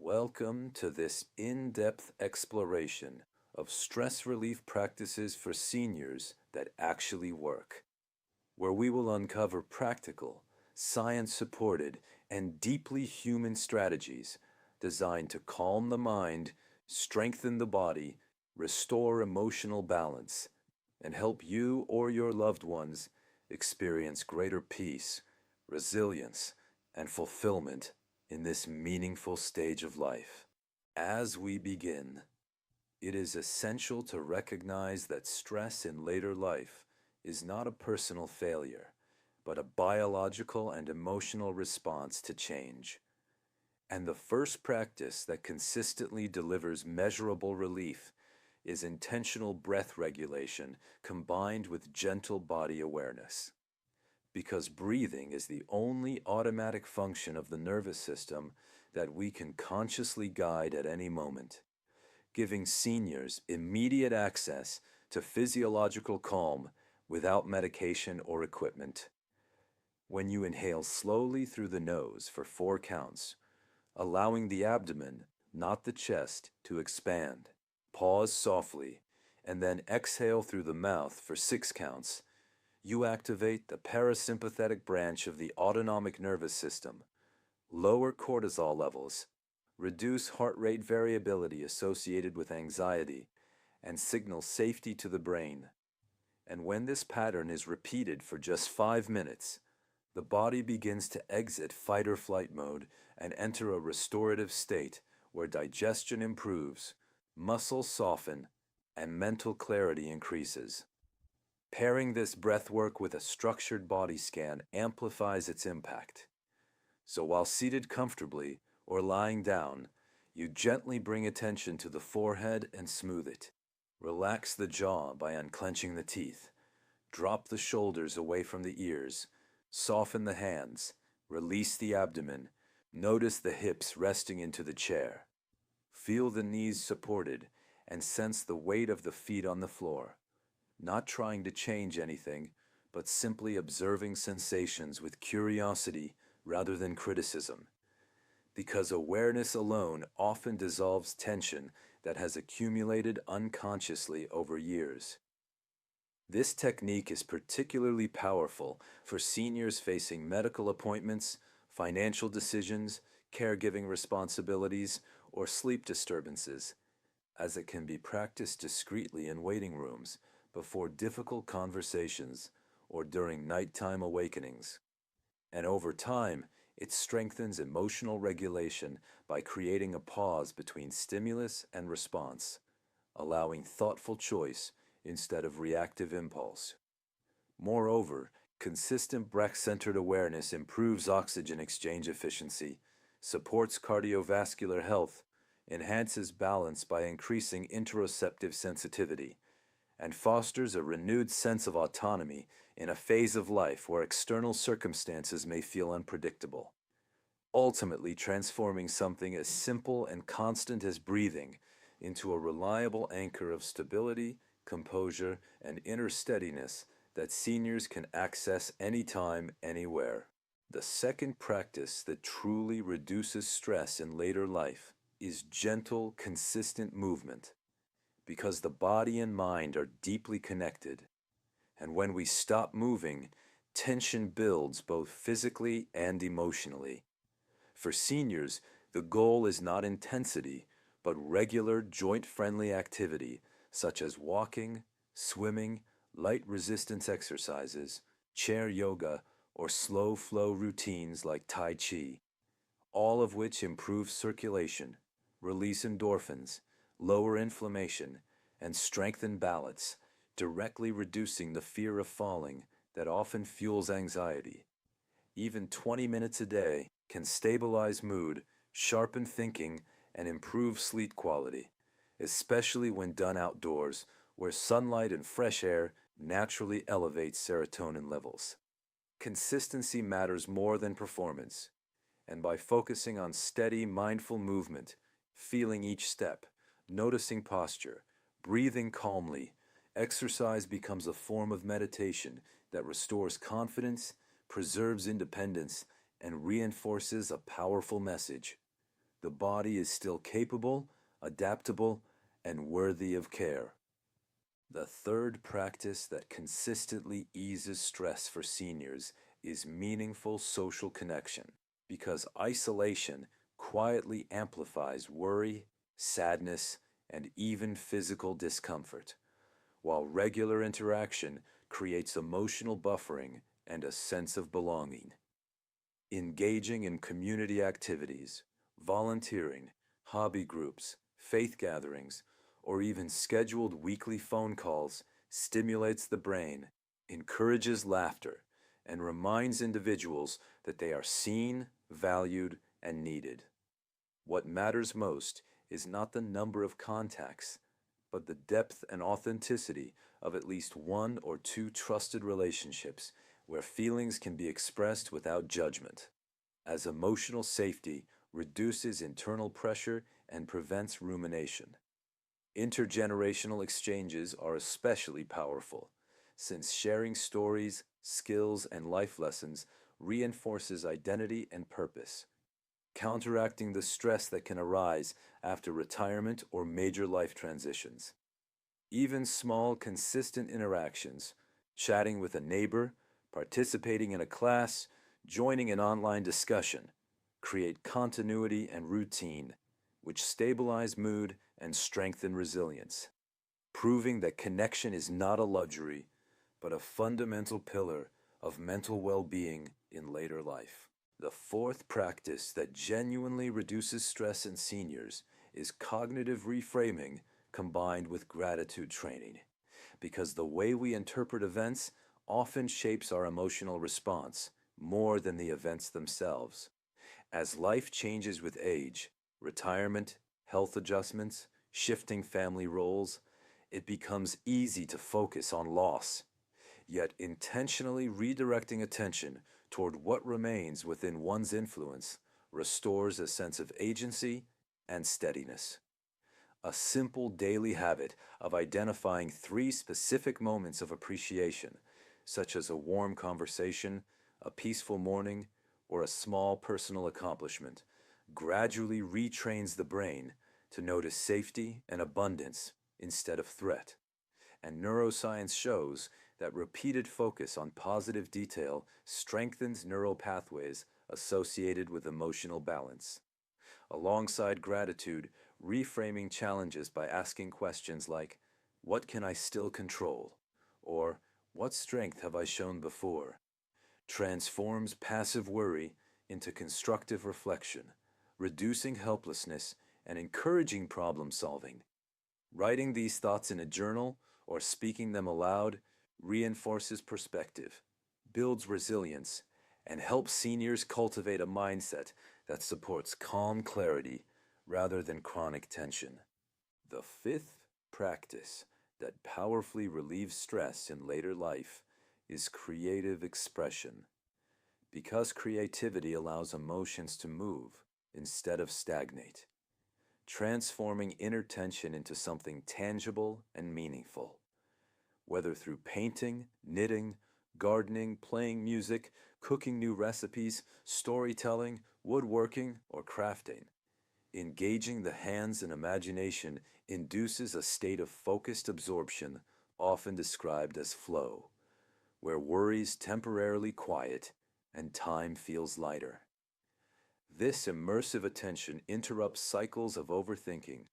Welcome to this in-depth exploration of stress relief practices for seniors that actually work, where we will uncover practical, science-supported, and deeply human strategies designed to calm the mind, strengthen the body, restore emotional balance, and help you or your loved ones experience greater peace, resilience, and fulfillment in this meaningful stage of life. As we begin, it is essential to recognize that stress in later life is not a personal failure, but a biological and emotional response to change. And the first practice that consistently delivers measurable relief is intentional breath regulation combined with gentle body awareness. Because breathing is the only automatic function of the nervous system that we can consciously guide at any moment, giving seniors immediate access to physiological calm without medication or equipment. When you inhale slowly through the nose for 4 counts, allowing the abdomen, not the chest, to expand, pause softly, and then exhale through the mouth for 6 counts, you activate the parasympathetic branch of the autonomic nervous system, lower cortisol levels, reduce heart rate variability associated with anxiety, and signal safety to the brain. And when this pattern is repeated for just 5 minutes, the body begins to exit fight or flight mode and enter a restorative state where digestion improves, muscles soften, and mental clarity increases. Pairing this breath work with a structured body scan amplifies its impact. So while seated comfortably or lying down, you gently bring attention to the forehead and smooth it. Relax the jaw by unclenching the teeth. Drop the shoulders away from the ears. Soften the hands. Release the abdomen. Notice the hips resting into the chair. Feel the knees supported and sense the weight of the feet on the floor. Not trying to change anything, but simply observing sensations with curiosity rather than criticism. Because awareness alone often dissolves tension that has accumulated unconsciously over years. This technique is particularly powerful for seniors facing medical appointments, financial decisions, caregiving responsibilities, or sleep disturbances, as it can be practiced discreetly in waiting rooms, before difficult conversations, or during nighttime awakenings. And over time, it strengthens emotional regulation by creating a pause between stimulus and response, allowing thoughtful choice instead of reactive impulse. Moreover, consistent breath-centered awareness improves oxygen exchange efficiency, supports cardiovascular health, enhances balance by increasing interoceptive sensitivity, and fosters a renewed sense of autonomy in a phase of life where external circumstances may feel unpredictable, ultimately transforming something as simple and constant as breathing into a reliable anchor of stability, composure, and inner steadiness that seniors can access anytime, anywhere. The second practice that truly reduces stress in later life is gentle, consistent movement, because the body and mind are deeply connected. And when we stop moving, tension builds both physically and emotionally. For seniors, the goal is not intensity, but regular joint-friendly activity such as walking, swimming, light resistance exercises, chair yoga, or slow flow routines like Tai Chi, all of which improve circulation, release endorphins, lower inflammation, and strengthen balance, directly reducing the fear of falling that often fuels anxiety. Even 20 minutes a day can stabilize mood, sharpen thinking, and improve sleep quality, especially when done outdoors, where sunlight and fresh air naturally elevate serotonin levels. Consistency matters more than performance, and by focusing on steady, mindful movement, feeling each step, noticing posture, breathing calmly, exercise becomes a form of meditation that restores confidence, preserves independence, and reinforces a powerful message. the body is still capable, adaptable, and worthy of care. The third practice that consistently eases stress for seniors is meaningful social connection, because isolation quietly amplifies worry, sadness, and even physical discomfort, while regular interaction creates emotional buffering and a sense of belonging. Engaging in community activities, volunteering, hobby groups, faith gatherings, or even scheduled weekly phone calls stimulates the brain, encourages laughter, and reminds individuals that they are seen, valued, and needed. What matters most is not the number of contacts, but the depth and authenticity of at least one or two trusted relationships where feelings can be expressed without judgment, as emotional safety reduces internal pressure and prevents rumination. Intergenerational exchanges are especially powerful, since sharing stories, skills, and life lessons reinforces identity and purpose, counteracting the stress that can arise after retirement or major life transitions. Even small, consistent interactions, chatting with a neighbor, participating in a class, joining an online discussion, create continuity and routine, which stabilize mood and strengthen resilience, proving that connection is not a luxury, but a fundamental pillar of mental well-being in later life. The fourth practice that genuinely reduces stress in seniors is cognitive reframing combined with gratitude training, because the way we interpret events often shapes our emotional response more than the events themselves. As life changes with age, retirement, health adjustments, shifting family roles, it becomes easy to focus on loss. Yet intentionally redirecting attention toward what remains within one's influence restores a sense of agency and steadiness. A simple daily habit of identifying 3 specific moments of appreciation, such as a warm conversation, a peaceful morning, or a small personal accomplishment, gradually retrains the brain to notice safety and abundance instead of threat. And neuroscience shows that repeated focus on positive detail strengthens neural pathways associated with emotional balance. Alongside gratitude, reframing challenges by asking questions like, "What can I still control?" or "What strength have I shown before?" transforms passive worry into constructive reflection, reducing helplessness and encouraging problem solving. Writing these thoughts in a journal or speaking them aloud reinforces perspective, builds resilience, and helps seniors cultivate a mindset that supports calm clarity rather than chronic tension. The fifth practice that powerfully relieves stress in later life is creative expression, because creativity allows emotions to move instead of stagnate, transforming inner tension into something tangible and meaningful. Whether through painting, knitting, gardening, playing music, cooking new recipes, storytelling, woodworking, or crafting, engaging the hands and imagination induces a state of focused absorption often described as flow, where worries temporarily quiet and time feels lighter. This immersive attention interrupts cycles of overthinking,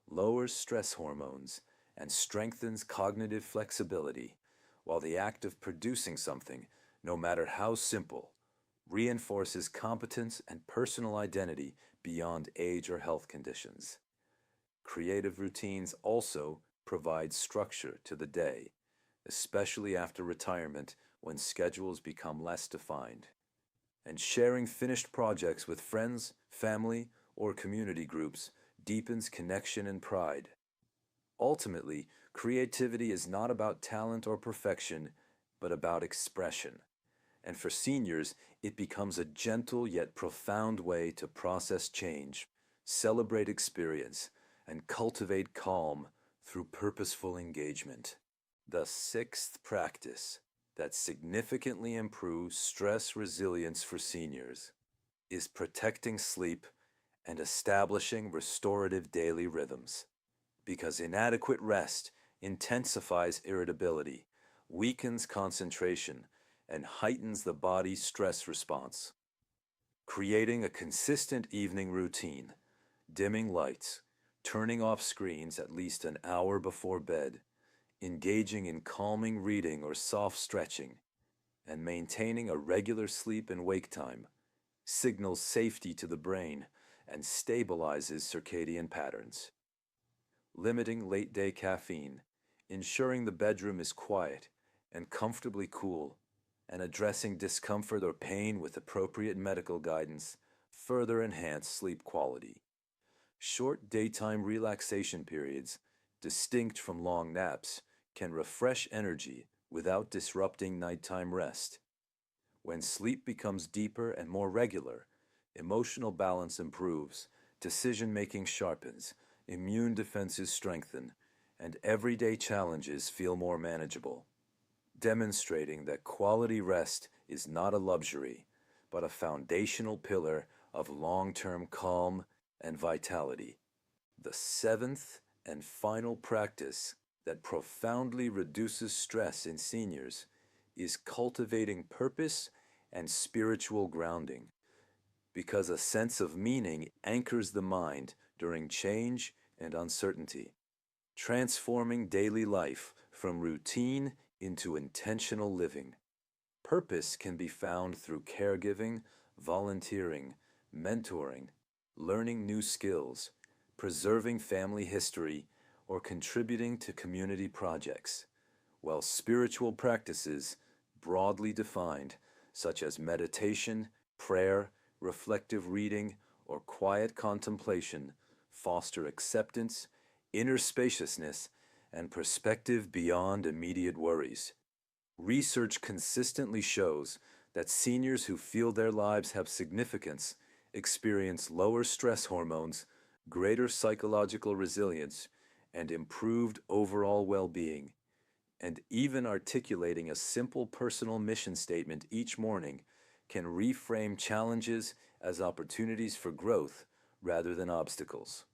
lowers stress hormones, and strengthens cognitive flexibility, while the act of producing something, no matter how simple, reinforces competence and personal identity beyond age or health conditions. Creative routines also provide structure to the day, especially after retirement when schedules become less defined. And sharing finished projects with friends, family, or community groups deepens connection and pride. Ultimately, creativity is not about talent or perfection, but about expression. And for seniors, it becomes a gentle yet profound way to process change, celebrate experience, and cultivate calm through purposeful engagement. The sixth practice that significantly improves stress resilience for seniors is protecting sleep and establishing restorative daily rhythms. Because inadequate rest intensifies irritability, weakens concentration, and heightens the body's stress response. Creating a consistent evening routine, dimming lights, turning off screens at least an hour before bed, engaging in calming reading or soft stretching, and maintaining a regular sleep and wake time signals safety to the brain and stabilizes circadian patterns. Limiting late-day caffeine, ensuring the bedroom is quiet and comfortably cool, and addressing discomfort or pain with appropriate medical guidance further enhance sleep quality. Short daytime relaxation periods, distinct from long naps, can refresh energy without disrupting nighttime rest. When sleep becomes deeper and more regular, emotional balance improves, decision-making sharpens, immune defenses strengthen, and everyday challenges feel more manageable, demonstrating that quality rest is not a luxury, but a foundational pillar of long-term calm and vitality. The seventh and final practice that profoundly reduces stress in seniors is cultivating purpose and spiritual grounding, because a sense of meaning anchors the mind during change and uncertainty, transforming daily life from routine into intentional living. Purpose can be found through caregiving, volunteering, mentoring, learning new skills, preserving family history, or contributing to community projects, while spiritual practices, broadly defined, such as meditation, prayer, reflective reading, or quiet contemplation, foster acceptance, inner spaciousness, and perspective beyond immediate worries. Research consistently shows that seniors who feel their lives have significance experience lower stress hormones, greater psychological resilience, and improved overall well-being. And even articulating a simple personal mission statement each morning can reframe challenges as opportunities for growth rather than obstacles.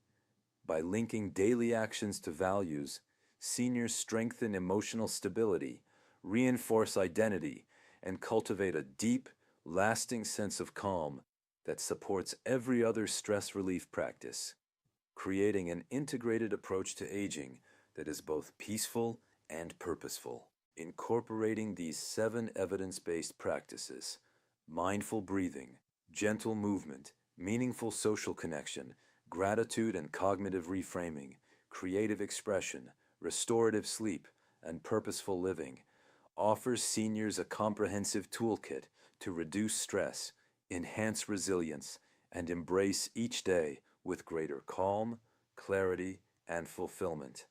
By linking daily actions to values, seniors strengthen emotional stability, reinforce identity, and cultivate a deep, lasting sense of calm that supports every other stress relief practice, creating an integrated approach to aging that is both peaceful and purposeful. Incorporating these 7 evidence-based practices: mindful breathing, gentle movement, meaningful social connection, gratitude and cognitive reframing, creative expression, restorative sleep, and purposeful living, offers seniors a comprehensive toolkit to reduce stress, enhance resilience, and embrace each day with greater calm, clarity, and fulfillment,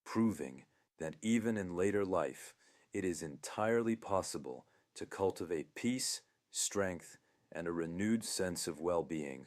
proving that even in later life, it is entirely possible to cultivate peace, strength, and a renewed sense of well-being.